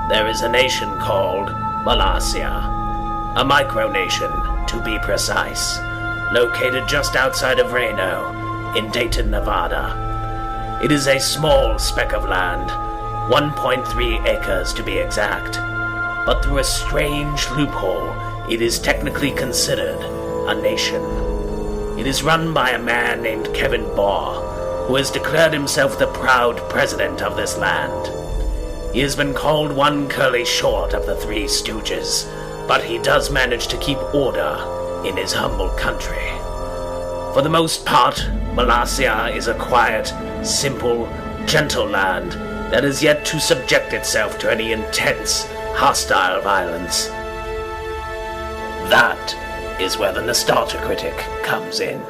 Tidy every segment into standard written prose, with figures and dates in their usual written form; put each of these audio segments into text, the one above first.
there is a nation called Kickassia, a micronation, to be precise, located just outside of Reno, in Dayton, Nevada. It is a small speck of land, 1.3 acres to be exact, but through a strange loophole, it is technically considered a nation. It is run by a man named Kevin Baugh, who has declared himself the proud president of this land. He has been called one curly short of the Three Stooges, but he does manage to keep order in his humble country. For the most part, Kickassia is a quiet, simple, gentle land that is yet to subject itself to any intense, hostile violence. That is where the Nostalgia Critic comes in.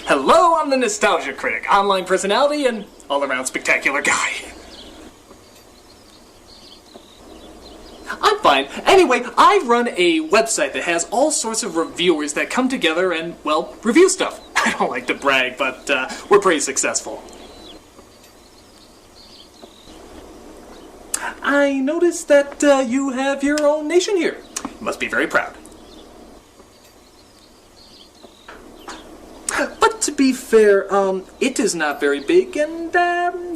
Hello, I'm the Nostalgia Critic, online personality, and all-around spectacular guy. I'm fine. Anyway, I run a website that has all sorts of reviewers that come together and, well, review stuff. I don't like to brag, but we're pretty successful. I noticed that you have your own nation here. You must be very proud. But to be fair, it is not very big, and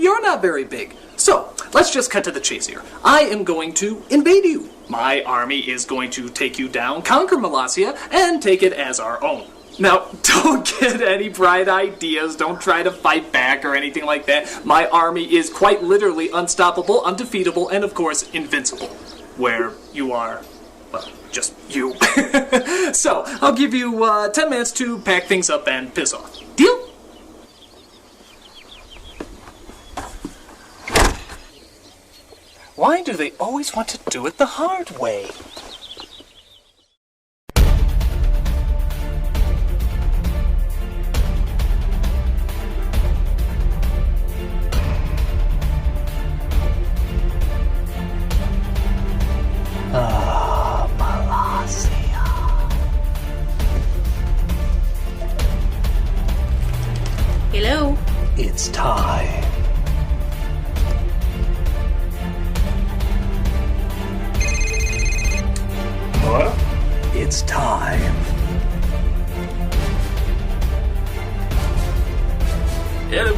you're not very big. So, let's just cut to the chase here. I am going to invade you. My army is going to take you down, conquer Kickassia, and take it as our own. Now, don't get any bright ideas, don't try to fight back or anything like that. My army is quite literally unstoppable, undefeatable, and of course, invincible. Where you are, well, just you. So, I'll give you 10 minutes to pack things up and piss off. Deal? Why do they always want to do it the hard way? It's time. Hello.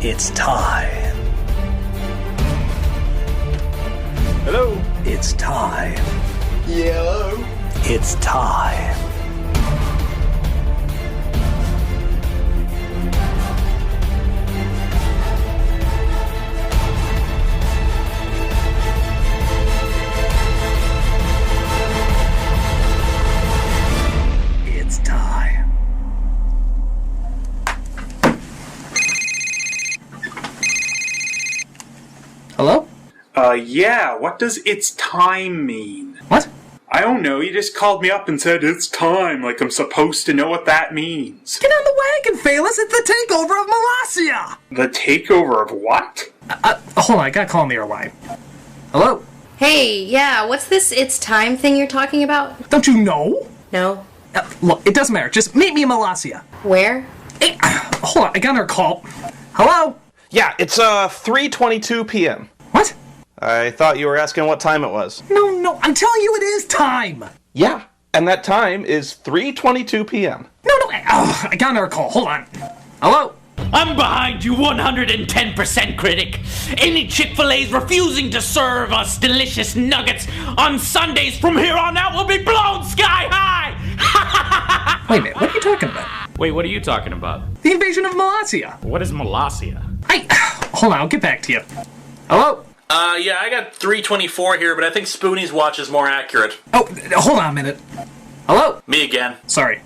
It's time. Hello. It's time. Hello. It's time. It's time. Hello? Yeah, what does it's time mean? What? I don't know, you just called me up and said it's time, like I'm supposed to know what that means. Get on the wagon, Phaelus! It's the takeover of Molossia! The takeover of what? Hold on, I gotta call on the air line. Hello? Hey, yeah, what's this it's time thing you're talking about? Don't you know? No. Look, it doesn't matter. Just meet me in Molossia. Where? Hey, hold on, I got another call. Hello? Yeah, it's 3:22 p.m. What? I thought you were asking what time it was. No, I'm telling you it is time! Yeah, and that time is 3:22 p.m. No, I got another call. Hold on. Hello? I'm behind you 110%, critic. Any Chick-fil-A's refusing to serve us delicious nuggets on Sundays from here on out will be blown sky high! Wait a minute, what are you talking about? Wait, what are you talking about? The invasion of Molossia. What is Molossia? Hold on, I'll get back to you. Hello? Yeah, I got 324 here, but I think Spoonie's watch is more accurate. Oh, hold on a minute. Hello? Me again. Sorry.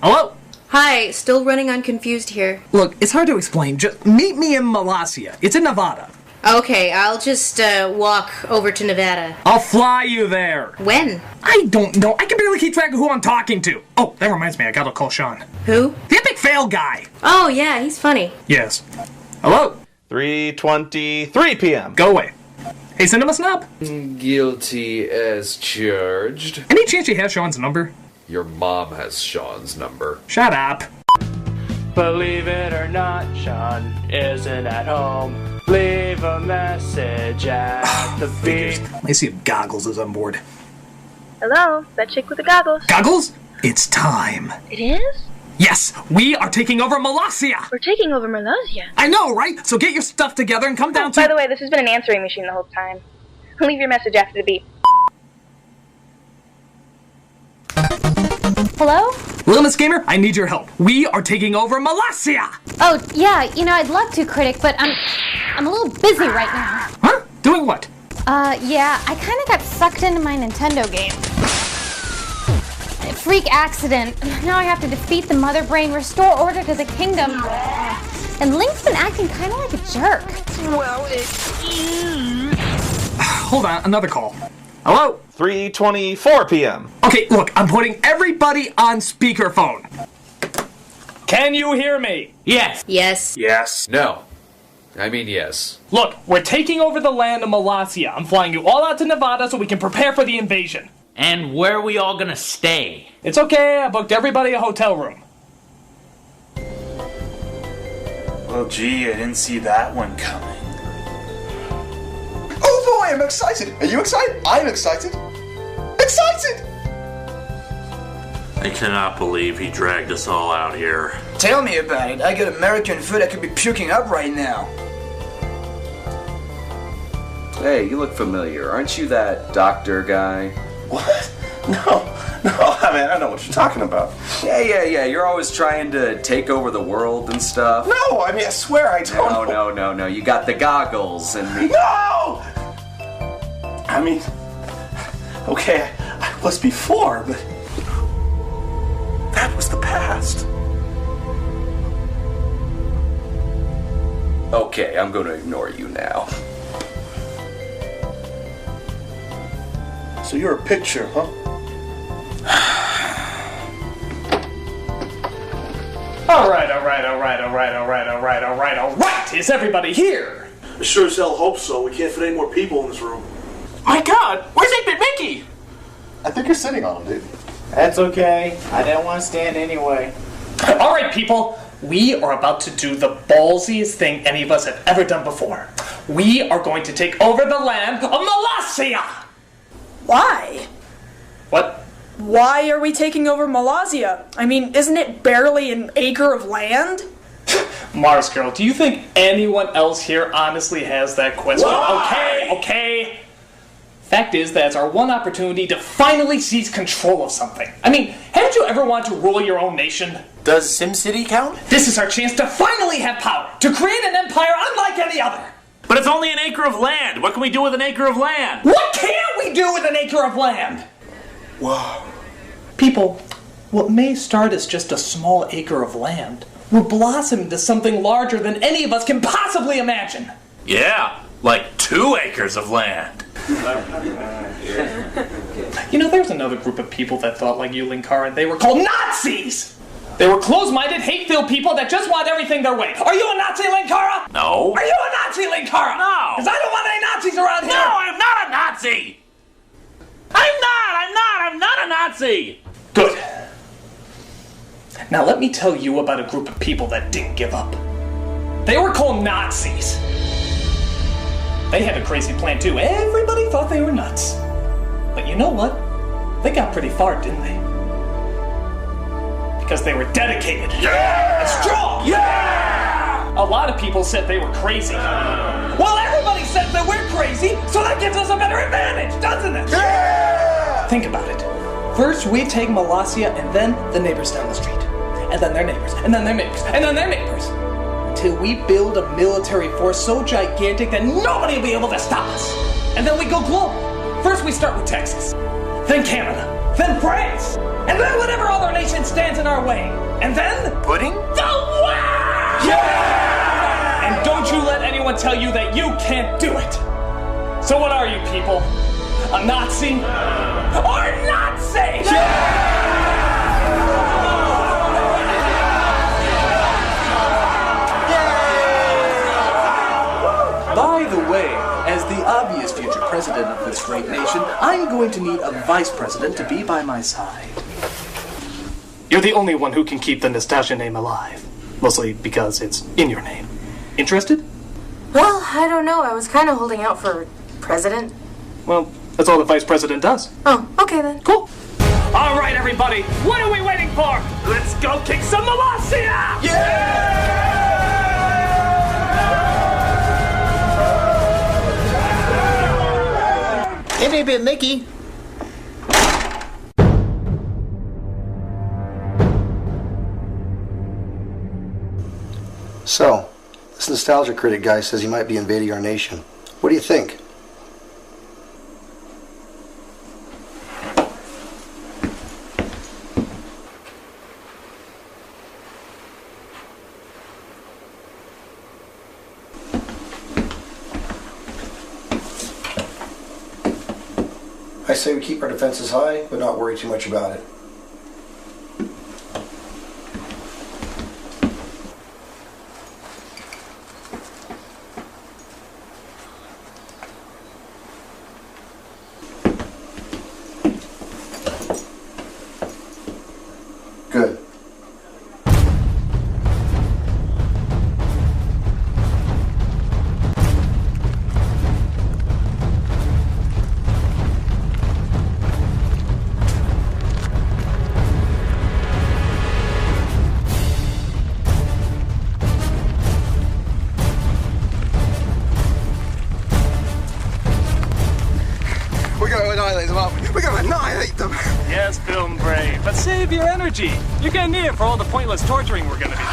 Hello? Hi, still running on confused here. Look, it's hard to explain. Just meet me in Molossia. It's in Nevada. Okay, I'll just walk over to Nevada. I'll fly you there. When? I don't know. I can barely keep track of who I'm talking to. Oh, that reminds me. I gotta call Sean. Who? The epic fail guy. Oh, yeah, he's funny. Yes. Hello? 3:23 p.m. Go away. Hey, Cinema Snob. Guilty as charged. Any chance you have Sean's number? Your mom has Sean's number. Shut up. Believe it or not, Sean isn't at home. Leave a message at the beep. I see if Goggles is on board. Hello, that chick with the goggles. Goggles? It's time. It is? Yes, we are taking over Molossia. We're taking over Molossia. I know, right? So get your stuff together and come down to... By the way, this has been an answering machine the whole time. Leave your message after the beep. Hello? Little Miss Gamer, I need your help. We are taking over Molossia. Oh, yeah, I'd love to, Critic, but I'm a little busy right now. Huh? Doing what? Yeah, I kind of got sucked into my Nintendo game. Freak accident. Now I have to defeat the Mother Brain, restore order to the kingdom. And Link's been acting kind of like a jerk. Well, Hold on, another call. Hello? 3:24 p.m. Okay, look, I'm putting everybody on speakerphone. Can you hear me? Yes. Yes. Yes. No. I mean yes. Look, we're taking over the land of Molossia. I'm flying you all out to Nevada so we can prepare for the invasion. And where are we all gonna stay? It's okay, I booked everybody a hotel room. Well, gee, I didn't see that one coming. Oh boy, I'm excited! Are you excited? I'm excited! Excited! I cannot believe he dragged us all out here. Tell me about it. I got American food I could be puking up right now. Hey, you look familiar. Aren't you that doctor guy? What? No, I mean, I don't know what you're talking about. Yeah. You're always trying to take over the world and stuff. No, I mean, I swear I don't. No. You got the goggles and the... No! I mean, okay, I was before, but that was the past. Okay, I'm gonna ignore you now. So you're a picture, huh? All right. Is everybody here? I sure as hell hope so. We can't fit any more people in this room. My God, where's 8-Bit Mickey? I think you're sitting on him, dude. That's okay. I didn't want to stand anyway. All right, people. We are about to do the ballsiest thing any of us have ever done before. We are going to take over the land of Molossia. Why? What? why are we taking over Malazia? I mean, isn't it barely an acre of land? Mars Girl, do you think anyone else here honestly has that question? Why? Okay. Fact is, that's our one opportunity to finally seize control of something. I mean, haven't you ever wanted to rule your own nation? Does SimCity count? This is our chance to finally have power, to create an empire unlike any other. But it's only an acre of land. What can we do with an acre of land? What can't we do with an acre of land? Whoa. People, what may start as just a small acre of land will blossom into something larger than any of us can possibly imagine. Yeah, like 2 acres of land. You know, there's another group of people that thought like you, Linkara. They were called Nazis! They were close-minded, hate-filled people that just want everything their way. Are you a Nazi, Linkara? No. Are you a Nazi, Linkara? No. Because I don't want any Nazis around here! No, I'm not a Nazi! I'm not a Nazi! Good. Now let me tell you about a group of people that didn't give up. They were called Nazis. They had a crazy plan too. Everybody thought they were nuts. But you know what? They got pretty far, didn't they? Because they were dedicated. Yeah! And strong. Yeah! A lot of people said they were crazy. Well, everybody says that we're crazy, so that gives us a better advantage, doesn't it? Yeah! Think about it. First, we take Malazia, and then the neighbors down the street. And then their neighbors, and then their neighbors, and then their neighbors. Until we build a military force so gigantic that nobody will be able to stop us. And then we go global. First, we start with Texas. Then Canada. Then France. And then whatever other nation stands in our way. And then... Pudding? The world! Yeah! And don't you let anyone tell you that you can't do it. So what are you people? A Nazi? Or Nazi? Yeah! By the way, as the obvious future president of this great nation, I'm going to need a vice president to be by my side. You're the only one who can keep the Nastasia name alive. Mostly because it's in your name. Interested? Well, I don't know. I was kind of holding out for president. Well, that's all the vice president does. Oh, okay then. Cool. All right, everybody. What are we waiting for? Let's go kick some Malazia! Yeah! It may be a Mickey. So, this nostalgia critic guy says he might be invading our nation. What do you think? I say we keep our defenses high, but not worry too much about it. Good. We're going to annihilate them, aren't we? We're going to annihilate them! Yes, Film Brave, but save your energy. You're gonna need it for all the pointless torturing we're gonna be doing.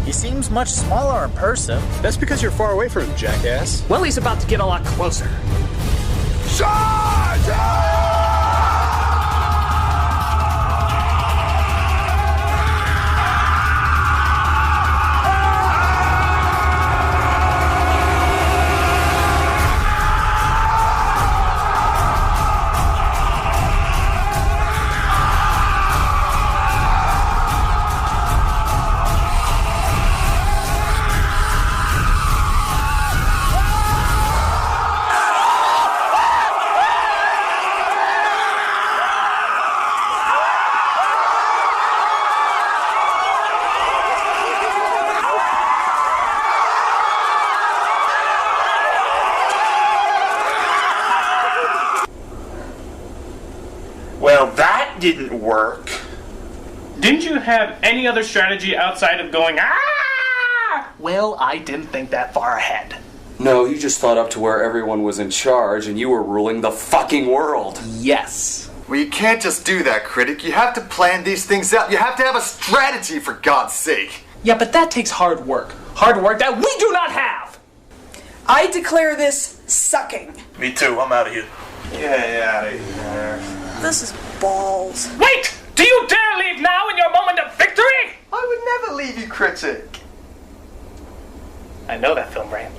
He seems much smaller in person. That's because you're far away from him, jackass. Well, he's about to get a lot closer. Charge! That didn't work. Didn't you have any other strategy outside of going, ah? Well, I didn't think that far ahead. No, you just thought up to where everyone was in charge and you were ruling the fucking world. Yes. Well, you can't just do that, Critic. You have to plan these things out. You have to have a strategy, for God's sake. Yeah, but that takes hard work. Hard work that we do not have! I declare this sucking. Me too, I'm out of here. Yeah, out of here. This is balls. Wait! Do you dare leave now in your moment of victory? I would never leave you, Critic. I know that film, Brain.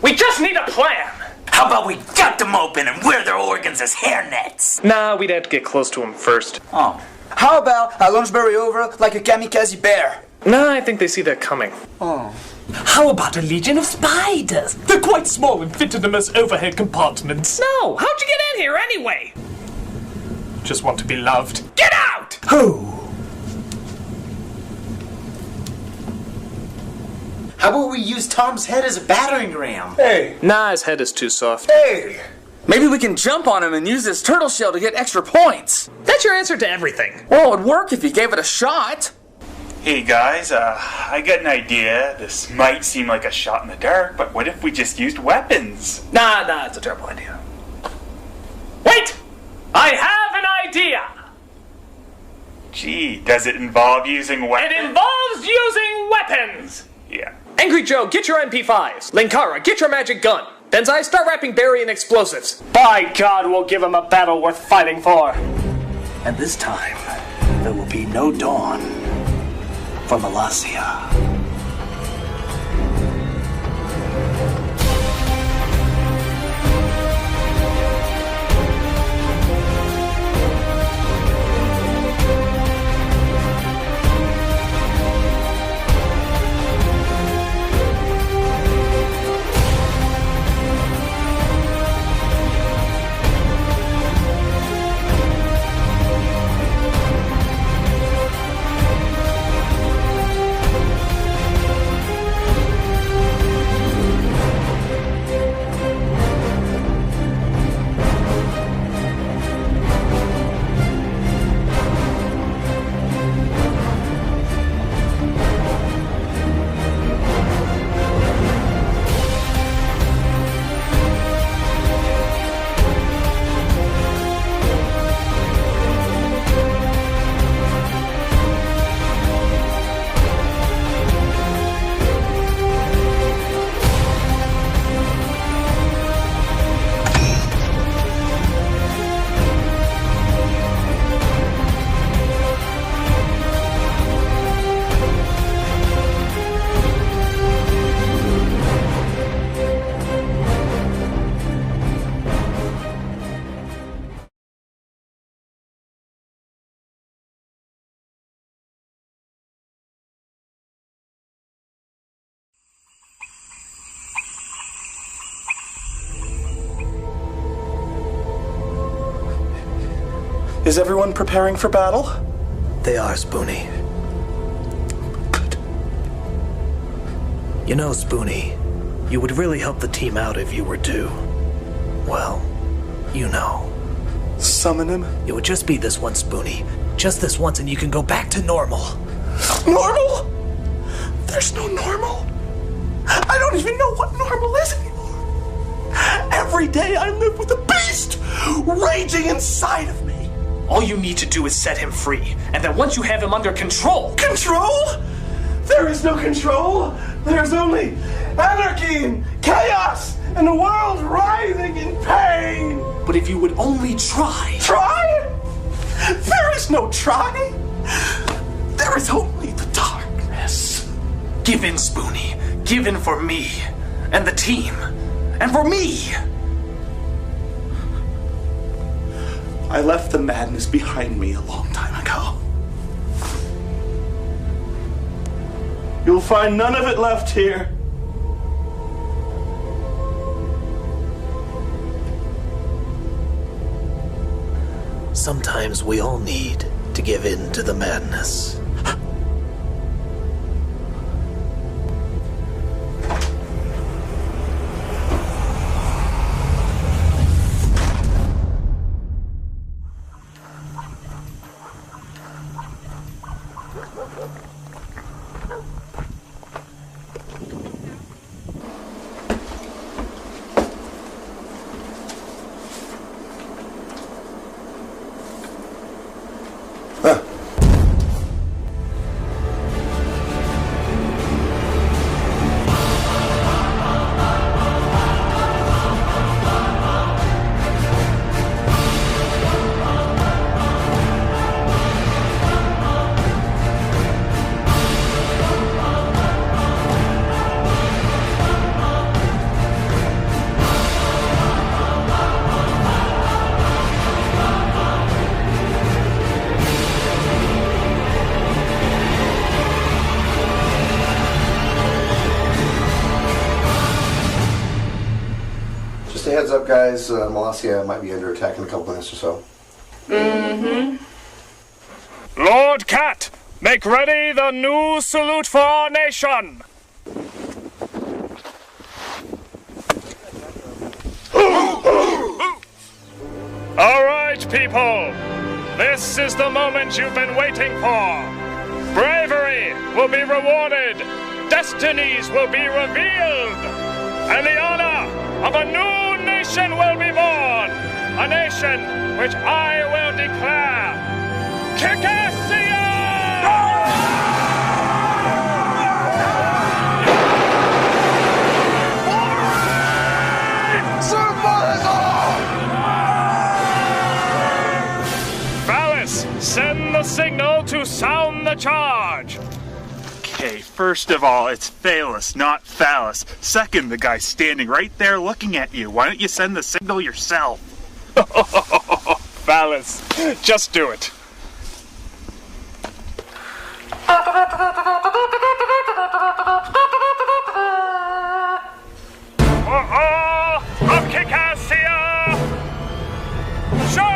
We just need a plan. How about we gut them open and wear their organs as hairnets? Nah, we'd have to get close to them first. Oh. How about I lunge Barry over like a kamikaze bear? Nah, I think they see that coming. Oh. How about a legion of spiders? They're quite small and fit in them as overhead compartments. No, how'd you get in here anyway? Just want to be loved. Get out! Who? How about we use Tom's head as a battering ram? Hey. Nah, his head is too soft. Hey. Maybe we can jump on him and use this turtle shell to get extra points. That's your answer to everything. Well, it would work if you gave it a shot. Hey guys, I got an idea. This might seem like a shot in the dark, but what if we just used weapons? Nah, it's a terrible idea. Wait! I have an idea! Gee, does it involve using weapons? It involves using weapons! Yeah. Angry Joe, get your MP5s. Linkara, get your magic gun. Denzai, start wrapping Barry in explosives. By God, we'll give him a battle worth fighting for. And this time, there will be no dawn for Malassia. Is everyone preparing for battle? They are, Spoonie. Good. You know, Spoonie, you would really help the team out if you were to, well, you know. Summon him? It would just be this once, Spoonie. Just this once and you can go back to normal. Normal? There's no normal. I don't even know what normal is anymore. Every day I live with a beast raging inside of me. All you need to do is set him free, and then once you have him under control... Control? There is no control. There's only anarchy and chaos and a world writhing in pain. But if you would only try... Try? There is no try. There is only the darkness. Give in, Spoonie. Give in for me, and the team, and for me. I left the madness behind me a long time ago. You'll find none of it left here. Sometimes we all need to give in to the madness. up, guys. Molossia might be under attack in a couple minutes or so. Mm-hmm. Lord Cat, make ready the new salute for our nation! Alright, people! This is the moment you've been waiting for! Bravery will be rewarded! Destinies will be revealed! And the honor of a new nation will be born! A nation which I will declare Kickassia! Send the signal to sound the charge! Okay, first of all, it's Phallus, not Phallus. Second, the guy's standing right there looking at you. Why don't you send the signal yourself? Phallus, just do it. Of Kickassia! Show!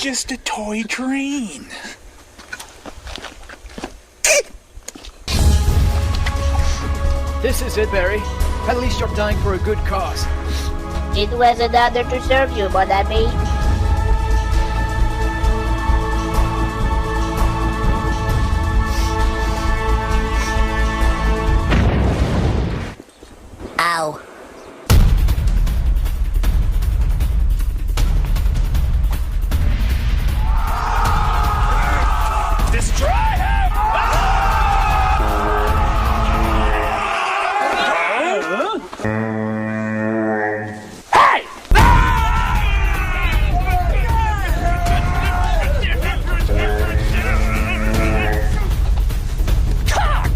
just a toy train. This is it, Barry. At least you're dying for a good cause. It was an honor to serve you, mon ami. Ow. Destroy him! Hey! Cock!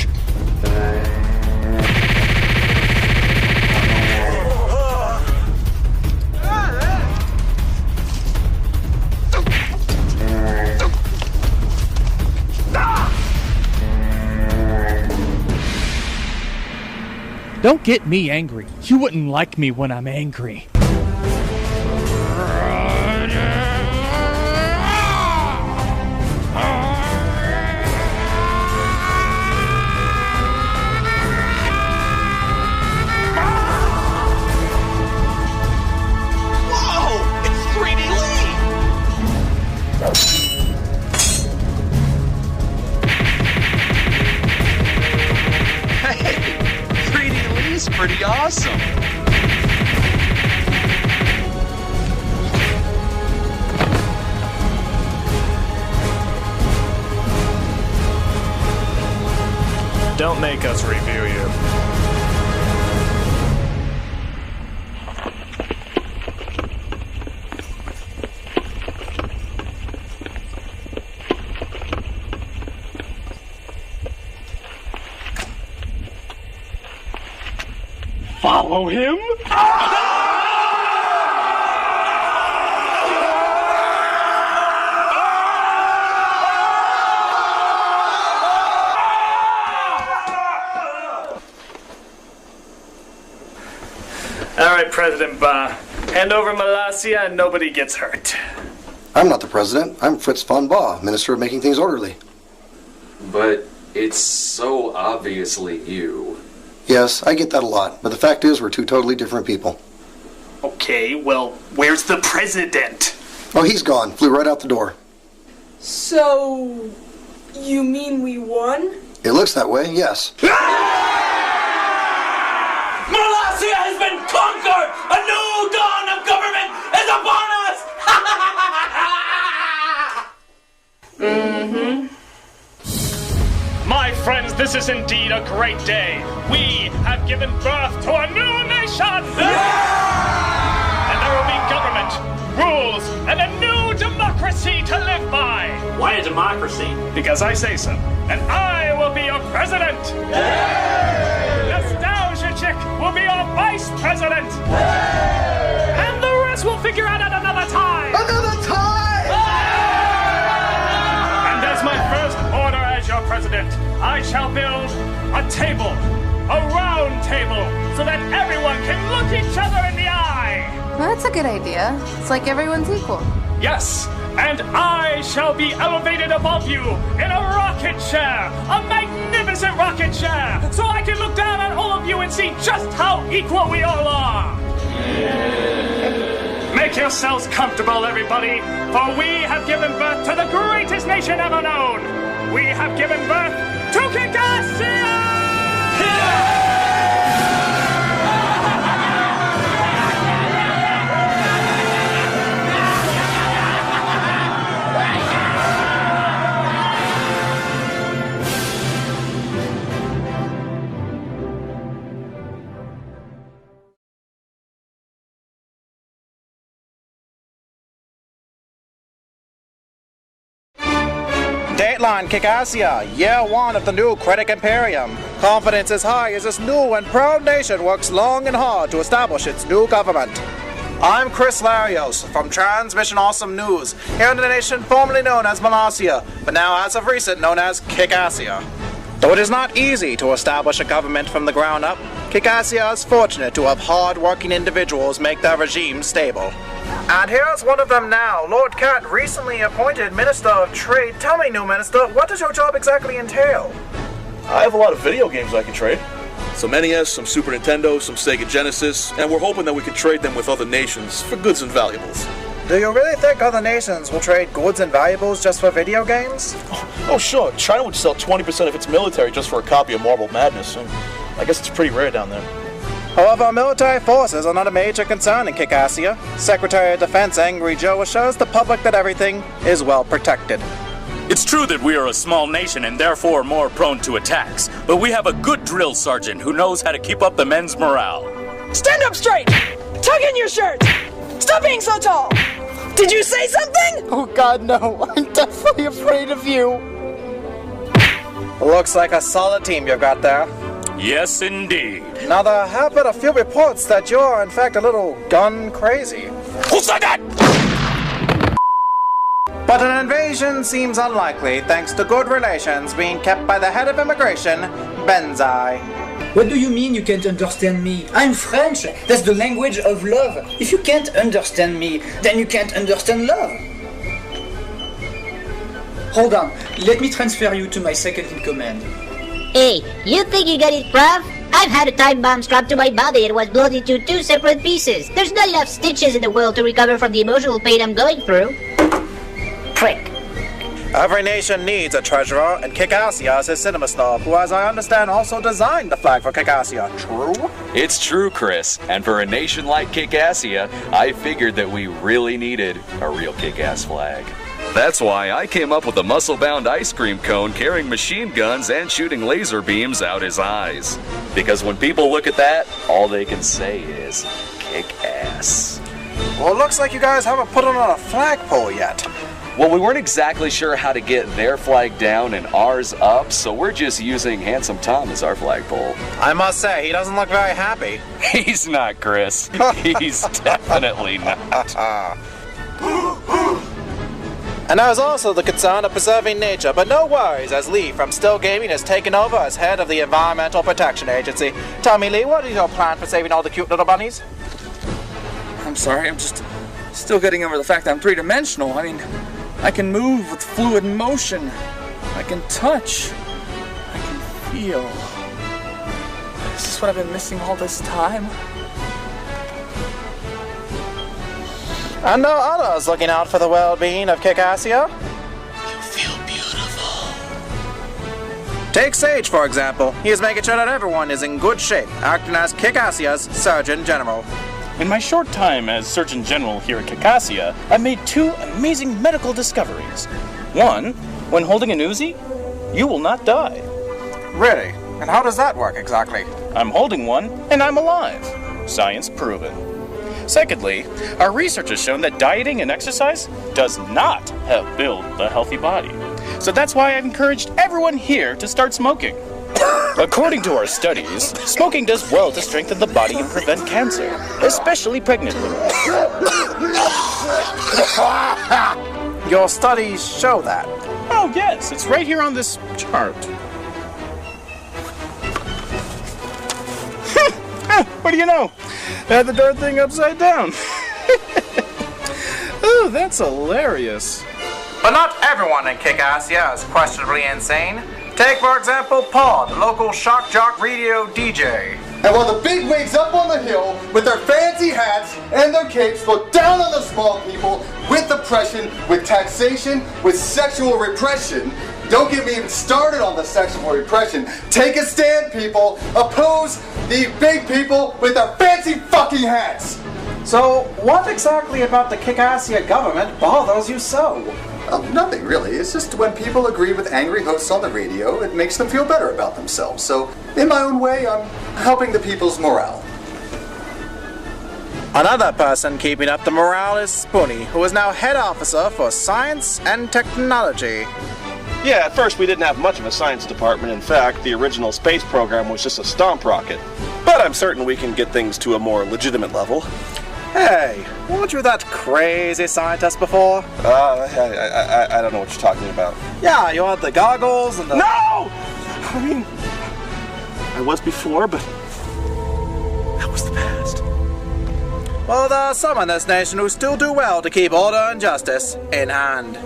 Don't get me angry. You wouldn't like me when I'm angry. Whoa! It's 3D Lee! Hey! 3D Lee's pretty awesome. Don't make us review you. Follow him? Alright, President Ba. Hand over Malasia and nobody gets hurt. I'm not the president. I'm Fritz von Baugh, Minister of Making Things Orderly. But it's so obviously you. Yes, I get that a lot, but the fact is we're two totally different people. Okay, well, where's the president? Oh, he's gone. Flew right out the door. So, you mean we won? It looks that way, yes. Malasia has been conquered! A new dawn of government is upon us! My friends, this is indeed a great day. We have given birth to a new nation! And there will be government, rules, and a new democracy to live by! Why a democracy? Because I say so. And I will be your president! Aissakcik will be your vice president! And the rest we'll figure out at another time! Another time! And as my first order as your president, I shall build a table, a round table, so that everyone can look each other in the eye! Well, that's a good idea. It's like everyone's equal. Yes, and I shall be elevated above you in a rocket chair, a magnificent rocket chair, so I can look down on all of you and see just how equal we all are. Make yourselves comfortable, everybody, for we have given birth to the greatest nation ever known. We have given birth to Kickassia! Dateline Kickassia, year one of the new Critic Imperium. Confidence is high as this new and proud nation works long and hard to establish its new government. I'm Chris Larios from Transmission Awesome News, here in the nation formerly known as Malasia, but now as of recent known as Kickassia. Though it is not easy to establish a government from the ground up, Kickassia is fortunate to have hard-working individuals make their regime stable. And here's one of them now. Lord Cat, recently appointed Minister of Trade. Tell me, new Minister, what does your job exactly entail? I have a lot of video games I can trade. Some NES, some Super Nintendo, some Sega Genesis, and we're hoping that we can trade them with other nations for goods and valuables. Do you really think other nations will trade goods and valuables just for video games? Oh, sure. China would sell 20% of its military just for a copy of Marble Madness, and I guess it's pretty rare down there. However, military forces are not a major concern in Kickassia. Secretary of Defense Angry Joe assures the public that everything is well protected. It's true that we are a small nation and therefore more prone to attacks, but we have a good drill sergeant who knows how to keep up the men's morale. Stand up straight! Tuck in your shirt! Stop being so tall! Did you say something? Oh God, no. I'm definitely afraid of you. Looks like a solid team you've got there. Yes, indeed. Now, there have been a few reports that you're, in fact, a little gun crazy. Who said that? But an invasion seems unlikely, thanks to good relations being kept by the head of immigration, Benzai. What do you mean you can't understand me? I'm French. That's the language of love. If you can't understand me, then you can't understand love. Hold on. Let me transfer you to my second in command. Hey, you think you got it, bruv? I've had a time bomb strapped to my body and was blown into 2 separate pieces. There's not enough stitches in the world to recover from the emotional pain I'm going through. Prick. Every nation needs a treasurer, and Kickassia is his cinema snob, who, as I understand, also designed the flag for Kickassia. True? It's true, Chris. And for a nation like Kickassia, I figured that we really needed a real kick-ass flag. That's why I came up with a muscle-bound ice cream cone carrying machine guns and shooting laser beams out his eyes. Because when people look at that, all they can say is, kick-ass. Well, it looks like you guys haven't put it on a flagpole yet. Well, we weren't exactly sure how to get their flag down and ours up, so we're just using Handsome Tom as our flagpole. I must say, he doesn't look very happy. He's not, Chris. He's definitely not. And there's also the concern of preserving nature, but no worries, as Lee from Still Gaming has taken over as head of the Environmental Protection Agency. Tell me, Lee, what is your plan for saving all the cute little bunnies? I'm sorry, I'm just still getting over the fact that I'm three-dimensional. I mean, I can move with fluid motion. I can touch. I can feel. Is this what I've been missing all this time? And there are others looking out for the well-being of Kickassia. You feel beautiful. Take Sage, for example. He is making sure that everyone is in good shape, acting as Kickassia's Surgeon General. In my short time as Surgeon General here at Kickassia, I've made 2 amazing medical discoveries. One, when holding an Uzi, you will not die. Really? And how does that work exactly? I'm holding one, and I'm alive. Science proven. Secondly, our research has shown that dieting and exercise does not help build the healthy body. So that's why I've encouraged everyone here to start smoking. According to our studies, smoking does well to strengthen the body and prevent cancer, especially pregnant women. Your studies show that? Oh yes, it's right here on this chart. What do you know? I had the darn thing upside down. Oh, that's hilarious. But not everyone in Kickassia is questionably insane. Take, for example, Paul, the local shock jock radio DJ. And while the big wigs up on the hill with their fancy hats and their capes look down on the small people with oppression, with taxation, with sexual repression, don't get me even started on the sexual repression. Take a stand, people. Oppose the big people with their fancy fucking hats. So, what exactly about the Kickassia government bothers you so? Nothing really. It's just when people agree with angry hosts on the radio, it makes them feel better about themselves. So, in my own way, I'm helping the people's morale. Another person keeping up the morale is Spoonie, who is now head officer for science and technology. Yeah, at first we didn't have much of a science department. In fact, the original space program was just a stomp rocket. But I'm certain we can get things to a more legitimate level. Hey, weren't you that crazy scientist before? I don't know what you're talking about. Yeah, you had the goggles and the... No! I mean, I was before, but was the past. Well, there are some in this nation who still do well to keep order and justice in hand.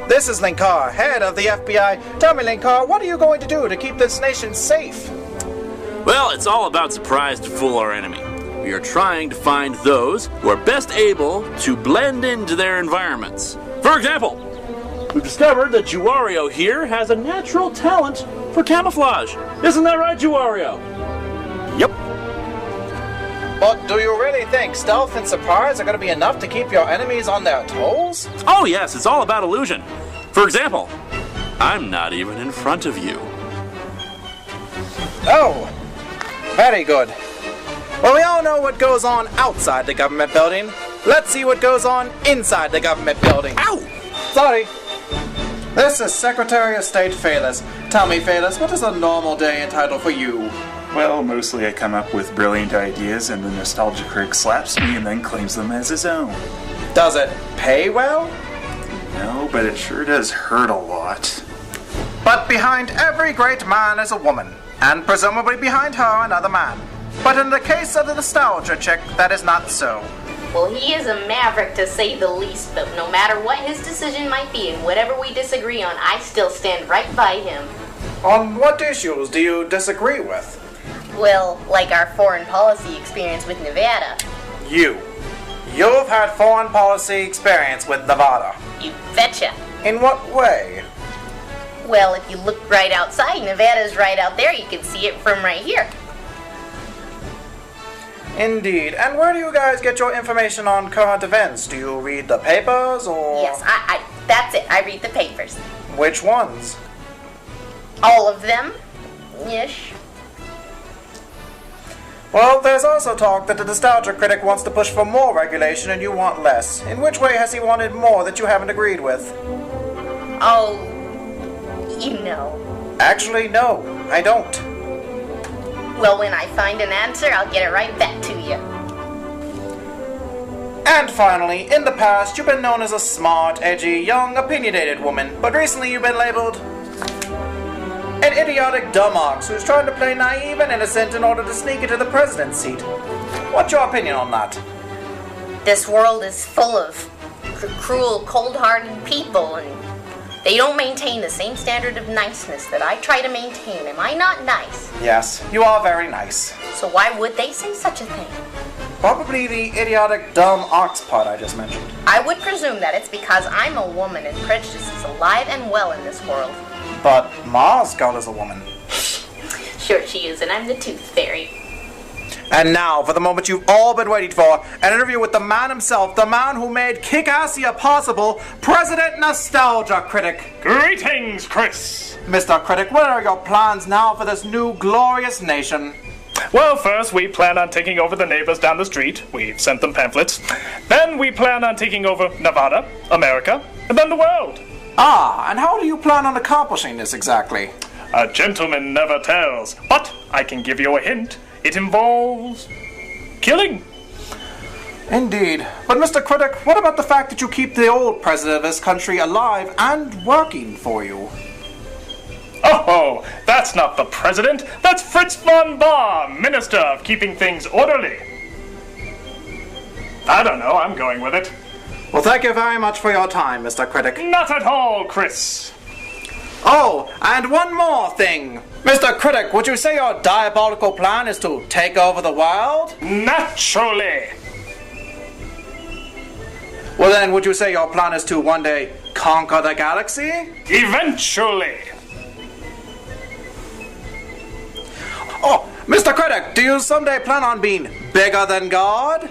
This is Linkar, head of the FBI. Tell me, Linkar, what are you going to do to keep this nation safe? Well, it's all about surprise to fool our enemy. We are trying to find those who are best able to blend into their environments. For example, we've discovered that Juario here has a natural talent for camouflage. Isn't that right, Juario? Yep. But do you really think stealth and surprise are going to be enough to keep your enemies on their toes? Oh yes, it's all about illusion. For example, I'm not even in front of you. Oh, very good. Well, we all know what goes on outside the government building. Let's see what goes on inside the government building. Ow! Sorry. This is Secretary of State Phalis. Tell me, Phalis, what is a normal day entitled for you? Well, mostly I come up with brilliant ideas and the nostalgia critic slaps me and then claims them as his own. Does it pay well? No, but it sure does hurt a lot. But behind every great man is a woman, and presumably behind her another man. But in the case of the nostalgia chick, that is not so. Well, he is a maverick to say the least, but no matter what his decision might be and whatever we disagree on, I still stand right by him. On what issues do you disagree with? Well, like our foreign policy experience with Nevada. You've had foreign policy experience with Nevada. You betcha. In what way? Well, if you look right outside, Nevada's right out there. You can see it from right here. Indeed. And where do you guys get your information on current events? Do you read the papers, or...? Yes, that's it. I read the papers. Which ones? All of them. Ish. Well, there's also talk that the nostalgia critic wants to push for more regulation and you want less. In which way has he wanted more that you haven't agreed with? Oh, you know. Actually, no, I don't. Well, when I find an answer, I'll get it right back to you. And finally, in the past, you've been known as a smart, edgy, young, opinionated woman, but recently you've been labeled an idiotic dumb ox who's trying to play naive and innocent in order to sneak into the president's seat. What's your opinion on that? This world is full of cruel, cold-hearted people, and they don't maintain the same standard of niceness that I try to maintain. Am I not nice? Yes, you are very nice. So why would they say such a thing? Probably the idiotic dumb ox part I just mentioned. I would presume that it's because I'm a woman and prejudice is alive and well in this world. But Mars Girl is a woman. Sure she is, and I'm the Tooth Fairy. And now, for the moment you've all been waiting for, an interview with the man himself, the man who made Kickassia possible, President Nostalgia Critic. Greetings, Chris. Mr. Critic, what are your plans now for this new glorious nation? Well, first we plan on taking over the neighbors down the street. We've sent them pamphlets. Then we plan on taking over Nevada, America, and then the world. Ah, and how do you plan on accomplishing this exactly? A gentleman never tells, but I can give you a hint. It involves killing. Indeed. But Mr. Critic, what about the fact that you keep the old president of this country alive and working for you? Oh, that's not the president. That's Fritz von Baum, Minister of Keeping Things Orderly. I don't know, I'm going with it. Well, thank you very much for your time, Mr. Critic. Not at all, Chris. Oh, and one more thing. Mr. Critic, would you say your diabolical plan is to take over the world? Naturally. Well then, would you say your plan is to one day conquer the galaxy? Eventually. Oh, Mr. Critic, do you someday plan on being bigger than God?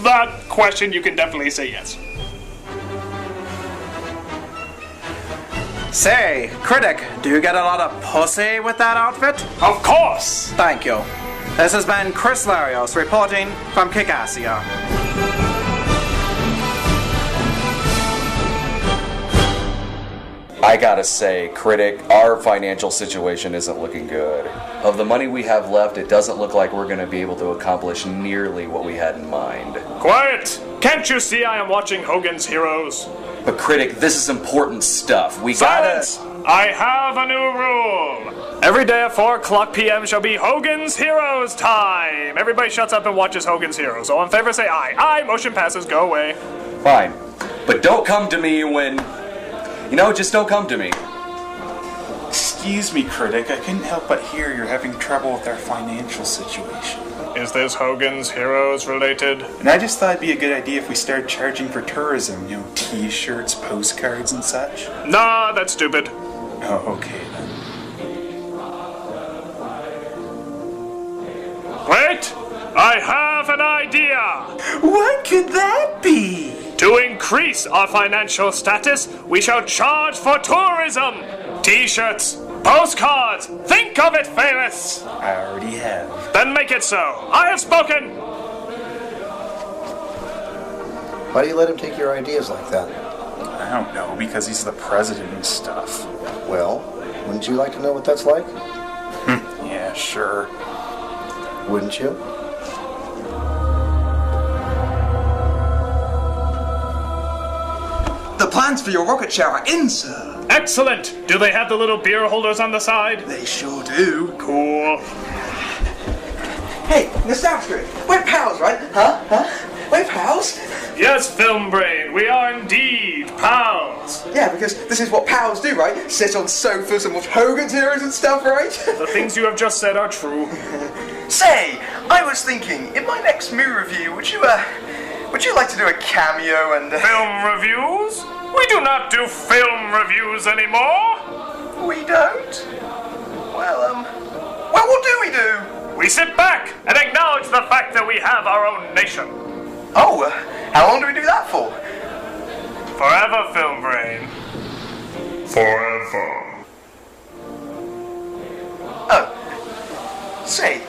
That question you can definitely say yes. Say, Critic, do you get a lot of pussy with that outfit? Of course! Thank you. This has been Chris Larios reporting from Kickassia. I gotta say, Critic, our financial situation isn't looking good. Of the money we have left, it doesn't look like we're gonna be able to accomplish nearly what we had in mind. Quiet! Can't you see I am watching Hogan's Heroes? But Critic, this is important stuff. We gotta... Silence! I have a new rule. Every day at 4 o'clock p.m. shall be Hogan's Heroes time. Everybody shuts up and watches Hogan's Heroes. All in favor say aye. Aye, motion passes, go away. Fine. But don't come to me when... just don't come to me. Excuse me, Critic. I couldn't help but hear you're having trouble with our financial situation. Is this Hogan's Heroes related? And I just thought it'd be a good idea if we started charging for tourism. T-shirts, postcards, and such. Nah, that's stupid. Oh, okay then. Wait! I have an idea! What could that be? To increase our financial status, we shall charge for tourism! T-shirts, postcards, think of it, famous! I already have. Then make it so. I have spoken! Why do you let him take your ideas like that? I don't know, because he's the president and stuff. Well, wouldn't you like to know what that's like? Yeah, sure. Wouldn't you? The plans for your rocket ship are in, sir. Excellent! Do they have the little beer holders on the side? They sure do. Cool. Hey, Aissakcik, we're pals, right? Huh? We're pals? Yes, Film Brain, we are indeed pals. Yeah, because this is what pals do, right? Sit on sofas and watch Hogan's Heroes and stuff, right? The things you have just said are true. Say, I was thinking, in my next movie review, would you like to do a cameo and... Film reviews? We do not do film reviews anymore. We don't? Well, what do we do? We sit back and acknowledge the fact that we have our own nation. Oh, how long do we do that for? Forever, Film Brain. Forever. Oh. Say,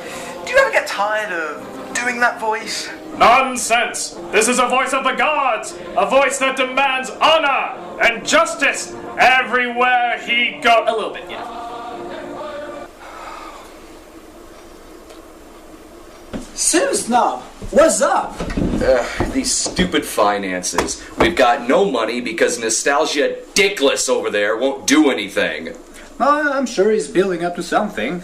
do you ever get tired of doing that voice? Nonsense! This is a voice of the gods! A voice that demands honor and justice everywhere he goes. A little bit, yeah. So, Snob, what's up? These stupid finances. We've got no money because Nostalgia Dickless over there won't do anything. I'm sure he's building up to something.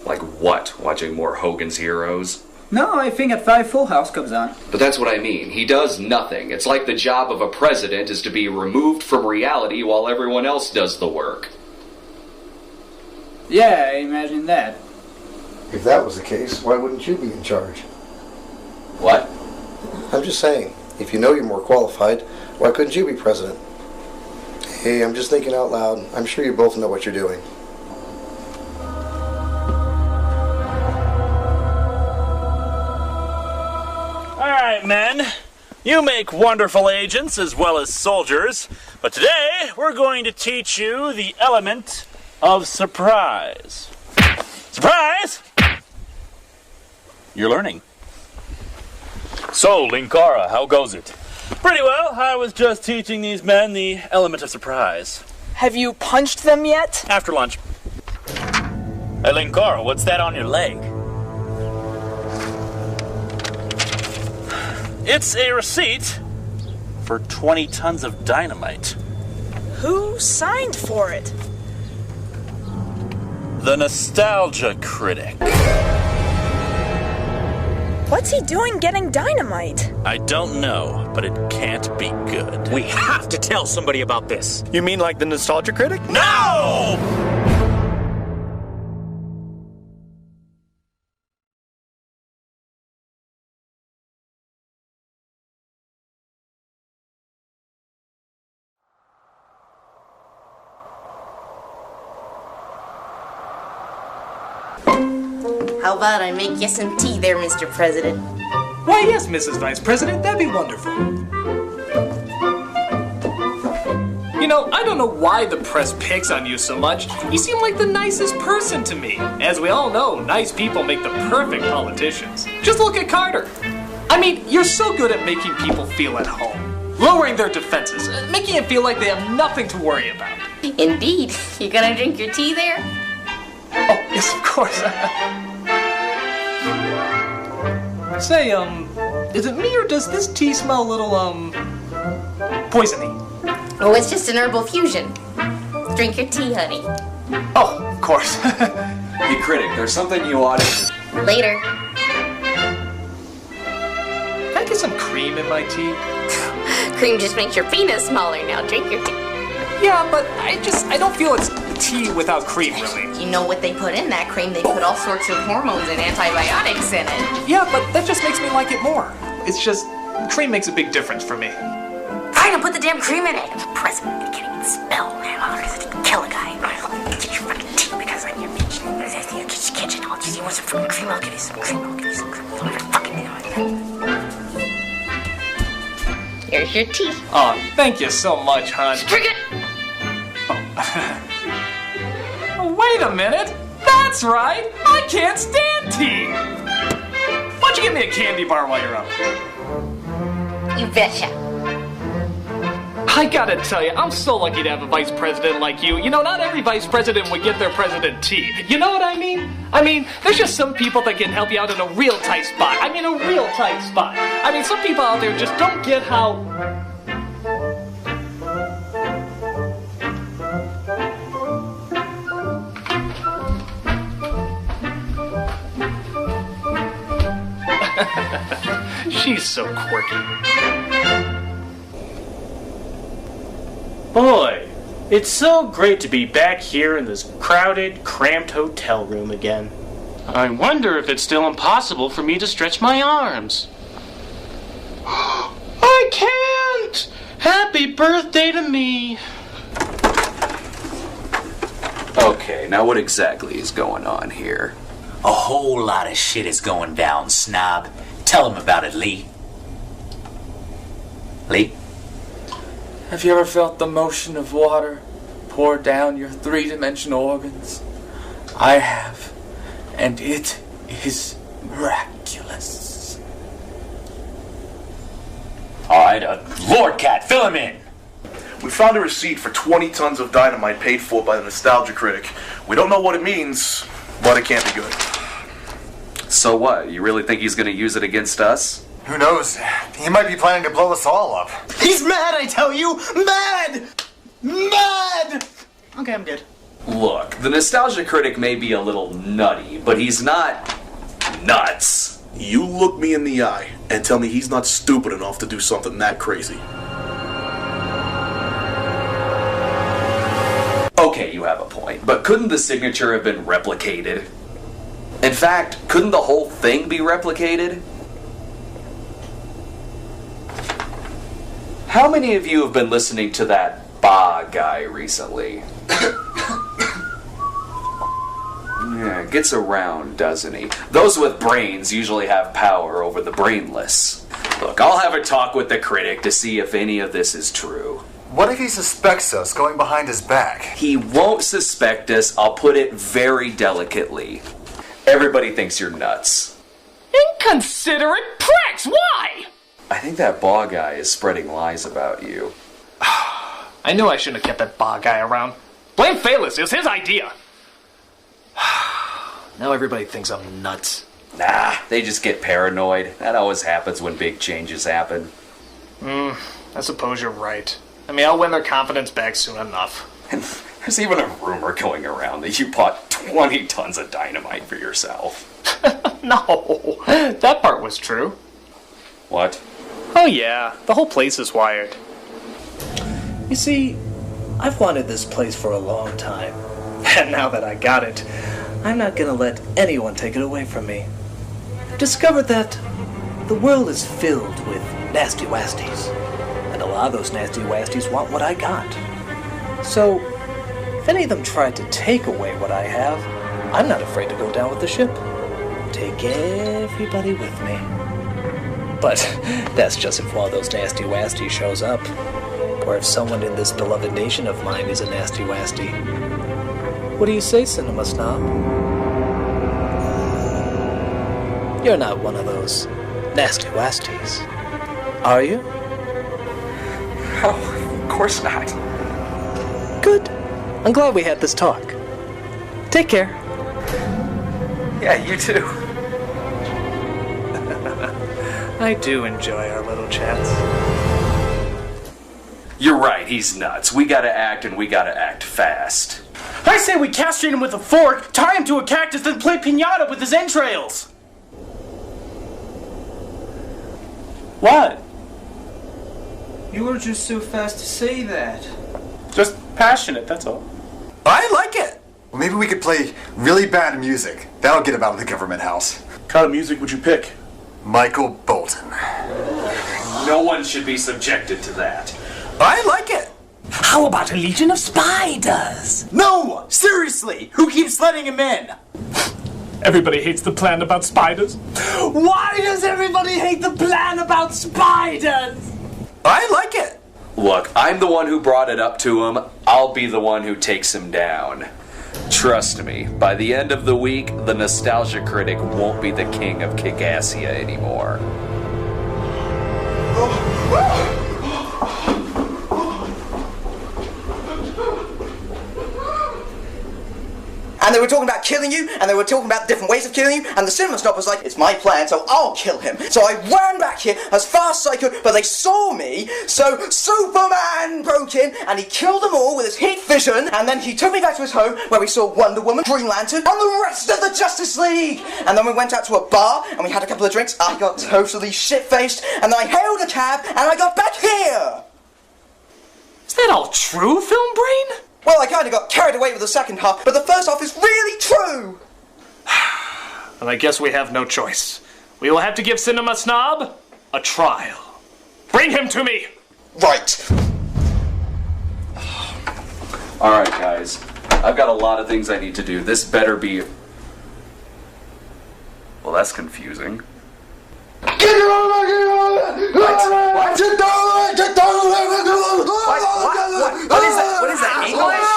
Like what? Watching more Hogan's Heroes? No, I think at 5 Full House comes on. But that's what I mean. He does nothing. It's like the job of a president is to be removed from reality while everyone else does the work. Yeah, I imagine that. If that was the case, why wouldn't you be in charge? What? I'm just saying, if you know you're more qualified, why couldn't you be president? Hey, I'm just thinking out loud. I'm sure you both know what you're doing. Alright, men. You make wonderful agents as well as soldiers, but today we're going to teach you the element of surprise. Surprise! You're learning. So, Linkara, how goes it? Pretty well. I was just teaching these men the element of surprise. Have you punched them yet? After lunch. Hey, Linkara, what's that on your leg? It's a receipt for 20 tons of dynamite. Who signed for it? The Nostalgia Critic. What's he doing getting dynamite? I don't know, but it can't be good. We have to tell somebody about this. You mean like the Nostalgia Critic? No! How about I make you some tea there, Mr. President? Why, yes, Mrs. Vice President, that'd be wonderful. You know, I don't know why the press picks on you so much. You seem like the nicest person to me. As we all know, nice people make the perfect politicians. Just look at Carter. I mean, you're so good at making people feel at home. lowering their defenses, making it feel like they have nothing to worry about. Indeed. You gonna drink your tea there? Oh, yes, of course. Say, is it me or does this tea smell a little, poisony? Oh, it's just an herbal fusion. Drink your tea, honey. Oh, of course. Hey, Critic, there's something you ought to... Later. Can I get some cream in my tea? Cream just makes your penis smaller. Now drink your tea. Yeah, but I don't feel it's tea without cream, really. You know what they put in that cream? They put all sorts of hormones and antibiotics in it. Yeah, but that just makes me like it more. It's just, cream makes a big difference for me. Fine, I'll put the damn cream in it. I'm the president. I can't even spell, man. I'll just kill a guy. Get your fucking tea because I'm your bitch. Your kitchen. I'll just, you want some fucking cream? I'll give you some cream. I'll give you some cream. Don't even fucking do it. Here's your tea. Oh, thank you so much, hon. Drink it! Oh, wait a minute. That's right. I can't stand tea. Why don't you give me a candy bar while you're up? You betcha. I gotta tell you, I'm so lucky to have a vice president like you. You know, not every vice president would get their president tea. You know what I mean? I mean, there's just some people that can help you out in a real tight spot. I mean, a real tight spot. I mean, some people out there just don't get how... She's so quirky. Boy, it's so great to be back here in this crowded, cramped hotel room again. I wonder if it's still impossible for me to stretch my arms. I can't! Happy birthday to me! Okay, now what exactly is going on here? A whole lot of shit is going down, Snob. Tell him about it, Lee. Lee? Have you ever felt the motion of water pour down your three-dimensional organs? I have, and it is miraculous. Alright, Lord Cat, fill him in! We found a receipt for 20 tons of dynamite paid for by the Nostalgia Critic. We don't know what it means, but it can't be good. So what? You really think he's going to use it against us? Who knows? He might be planning to blow us all up. He's mad, I tell you! Mad! Mad! Okay, I'm good. Look, the Nostalgia Critic may be a little nutty, but he's not nuts. You look me in the eye and tell me he's not stupid enough to do something that crazy. Okay, you have a point, but couldn't the signature have been replicated? In fact, couldn't the whole thing be replicated? How many of you have been listening to that Ba guy recently? Yeah, gets around, doesn't he? Those with brains usually have power over the brainless. Look, I'll have a talk with the critic to see if any of this is true. What if he suspects us going behind his back? He won't suspect us, I'll put it very delicately. Everybody thinks you're nuts. Inconsiderate pricks! Why? I think that Ba guy is spreading lies about you. I knew I shouldn't have kept that Ba guy around. Blame Phaelus, it was his idea. Now everybody thinks I'm nuts. Nah, they just get paranoid. That always happens when big changes happen. I suppose you're right. I mean, I'll win their confidence back soon enough. And there's even a rumor going around that you bought 20 tons of dynamite for yourself. No, that part was true. What? Oh yeah, the whole place is wired. You see, I've wanted this place for a long time. And now that I got it, I'm not gonna let anyone take it away from me. I've discovered that the world is filled with nasty wasties. And a lot of those nasty wasties want what I got. So, if any of them try to take away what I have, I'm not afraid to go down with the ship. Take everybody with me. But that's just if one of those nasty wasties shows up. Or if someone in this beloved nation of mine is a nasty wasty. What do you say, Cinema Snob? You're not one of those nasty wasties, are you? No, of course not. Good. I'm glad we had this talk. Take care. Yeah, you too. I do enjoy our little chats. You're right, he's nuts. We gotta act, and we gotta act fast. I say we castrate him with a fork, tie him to a cactus, then play piñata with his entrails. What? You were just so fast to say that. Just passionate, that's all. I like it. Well, maybe we could play really bad music. That'll get him out of the government house. What kind of music would you pick? Michael Bolton. No one should be subjected to that. I like it. How about a legion of spiders? No! Seriously! Who keeps letting him in? Everybody hates the plan about spiders. Why does everybody hate the plan about spiders? I like it. Look, I'm the one who brought it up to him. I'll be the one who takes him down. Trust me, by the end of the week, the nostalgia critic won't be the king of Kickassia anymore. And they were talking about killing you, and they were talking about different ways of killing you, and the cinema snob was like, it's my plan, so I'll kill him. So I ran back here as fast as I could, but they saw me, so Superman broke in, and he killed them all with his heat vision, and then he took me back to his home, where we saw Wonder Woman, Green Lantern, and the rest of the Justice League! And then we went out to a bar, and we had a couple of drinks, I got totally shit-faced, and then I hailed a cab, and I got back here! Is that all true, Film Brain? Well, I kind of got carried away with the second half, but the first half is really true! Well, I guess we have no choice. We will have to give Cinema Snob a trial. Bring him to me! Right. Alright, guys. I've got a lot of things I need to do. This better be... Well, that's confusing. What? What is that? What is that? English?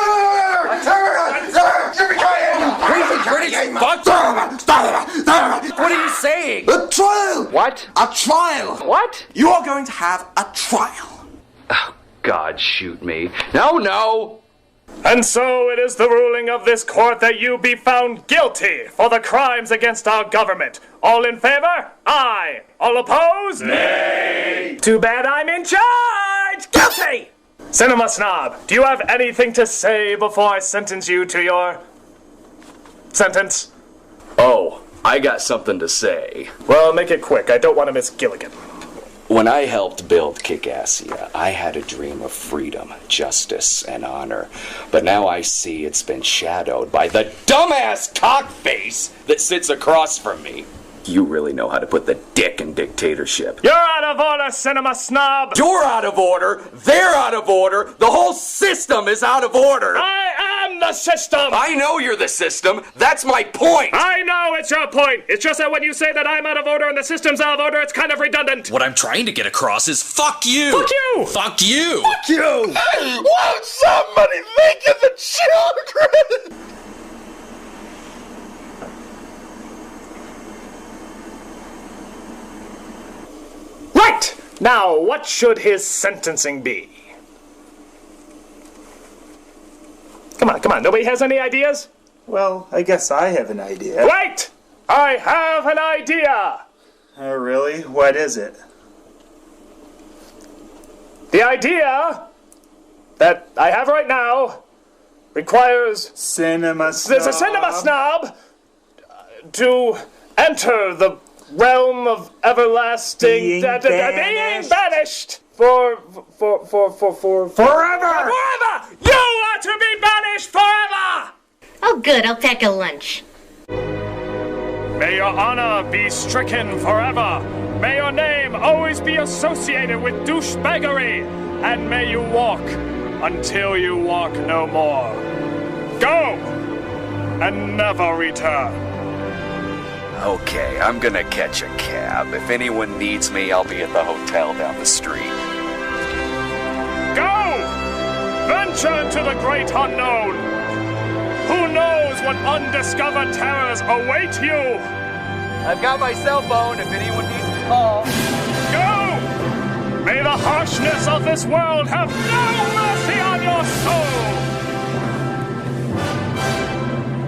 What are you saying? A trial! What? A trial! What? You are going to have a trial. Oh, God, shoot me. No! And so it is the ruling of this court that you be found guilty for the crimes against our government. All in favor? Aye. All opposed? Nay. Too bad I'm in charge! Guilty! Cinema Snob, do you have anything to say before I sentence you to your... sentence? Oh, I got something to say. Well, make it quick. I don't want to miss Gilligan. When I helped build Kickassia, I had a dream of freedom, justice, and honor. But now I see it's been shadowed by the dumbass cockface that sits across from me. You really know how to put the dick in dictatorship. You're out of order, Cinema Snob! You're out of order, they're out of order, the whole system is out of order! I am the system! I know you're the system, that's my point! I know it's your point! It's just that when you say that I'm out of order and the system's out of order, it's kind of redundant! What I'm trying to get across is fuck you! Fuck you! Fuck you! Fuck you! Hey, won't somebody think of the children? Right! Now, what should his sentencing be? Come on, nobody has any ideas? Well, I guess I have an idea. Wait! I have an idea! Oh, really? What is it? The idea that I have right now requires Cinema Snob. There's a Cinema Snob to enter the realm of everlasting Being banished for forever. Forever! You are to be banished forever! Oh, good. I'll pack a lunch. May your honor be stricken forever. May your name always be associated with douchebaggery. And may you walk until you walk no more. Go! And never return. Okay, I'm gonna catch a cab. If anyone needs me, I'll be at the hotel down the street. Go! Venture into the great unknown. Who knows what undiscovered terrors await you? I've got my cell phone if anyone needs to call. Go! May the harshness of this world have no mercy on your soul!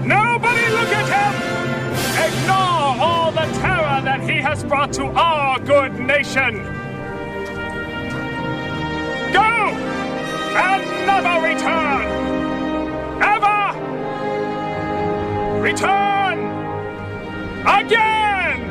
Nobody look at him! Ignore all the terror that he has brought to our good nation! Go! And never return! Ever! Return! Again!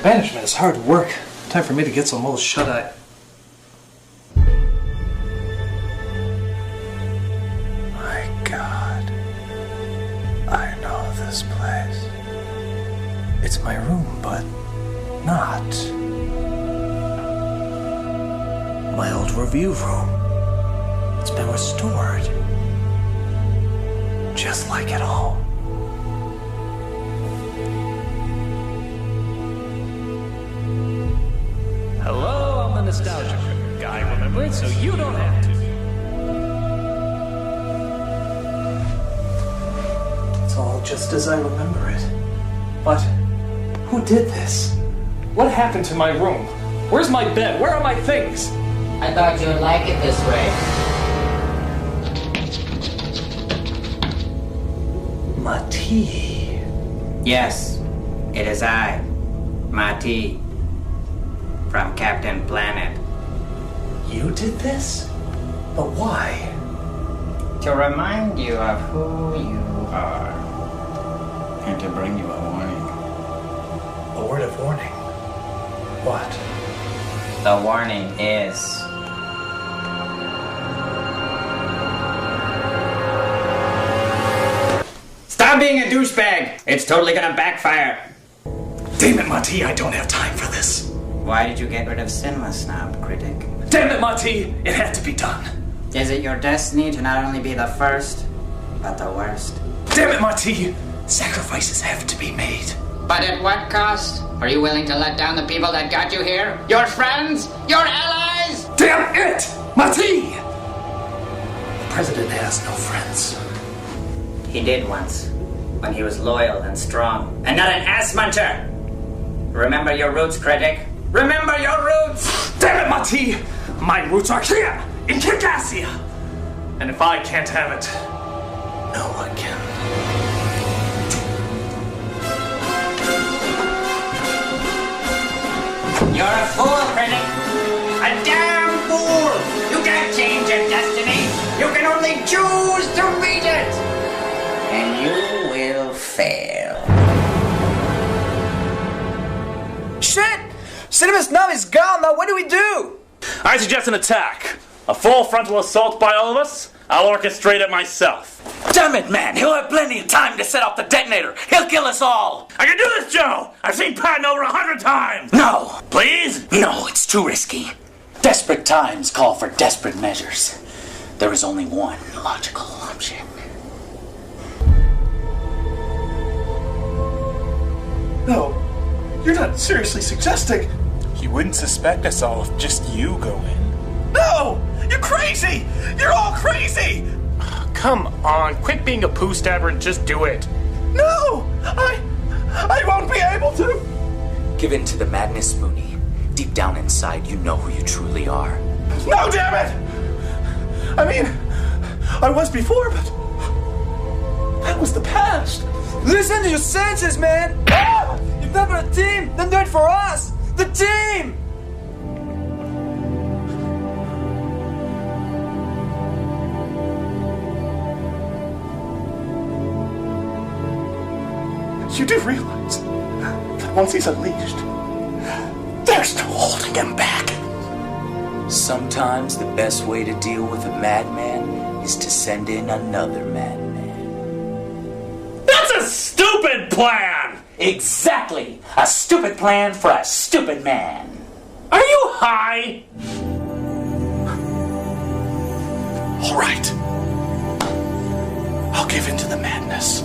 Banishment is hard work. Time for me to get some old shut-eye. My God. I know this place. It's my room, but not. My old review room. It's been restored. Just like at home. Hello, I'm the nostalgia guy, remember it? So you don't have to. It's all just as I remember it. But who did this? What happened to my room? Where's my bed? Where are my things? I thought you would like it this way. Mati. Yes, it is I, Mati. From Captain Planet. You did this? But why? To remind you of who you are. And to bring you a warning. A word of warning? What? The warning is... Stop being a douchebag! It's totally gonna backfire! Damn it, Mati, I don't have time for this. Why did you get rid of Cinema Snob, critic? Damn it, Mati! It had to be done. Is it your destiny to not only be the first, but the worst? Damn it, Mati! Sacrifices have to be made. But at what cost? Are you willing to let down the people that got you here? Your friends? Your allies? Damn it! Mati! The president has no friends. He did once, when he was loyal and strong, and not an ass muncher! Remember your roots, critic. Remember your roots! Damn it, Mati! My roots are here, in Kickassia! And if I can't have it, no one can. You're a fool, critic! A damn fool! You can't change your destiny! You can only choose to read it! And you will fail. Shit! Cinema Snob is gone now, what do we do? I suggest an attack. A full frontal assault by all of us. I'll orchestrate it myself. Damn it, man! He'll have plenty of time to set off the detonator. He'll kill us all. I can do this, Joe! I've seen Patton over 100 times! No! Please? No, it's too risky. Desperate times call for desperate measures. There is only one logical option. No, you're not seriously suggesting... He wouldn't suspect us all if just you go in. No! You're crazy! You're all crazy! Come on, quit being a poo stabber and just do it. No! I won't be able to! Give in to the madness, Mooney. Deep down inside, you know who you truly are. No, damn it! I mean, I was before, but that was the past. Listen to your senses, man! Ah! If not for the team, then do it for us! The team! You do realize that once he's unleashed, there's no holding him back. So sometimes the best way to deal with a madman is to send in another madman. That's a stupid plan! Exactly! A stupid plan for a stupid man. Are you high? All right. I'll give in to the madness.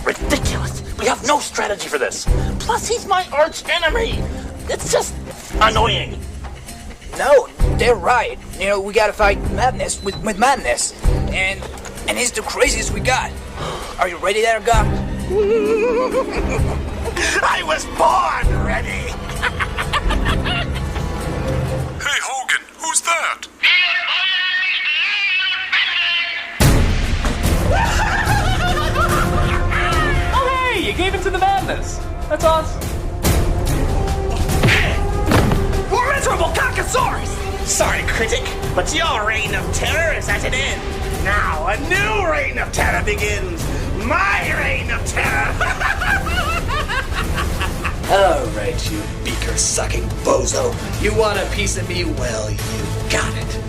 Ridiculous. We have no strategy for this. Plus, he's my arch enemy. It's just annoying. No, they're right. You know, we gotta fight madness with madness. And he's the craziest we got. Are you ready there, Gum? I was born ready! Hey, Hogan, who's that? Oh, hey, you gave in to the madness. That's awesome. Miserable Cockasaurus! Sorry, critic, but your reign of terror is at an end. Now a new reign of terror begins. My reign of terror! Alright, you beaker-sucking bozo. You want a piece of me? Well, you got it.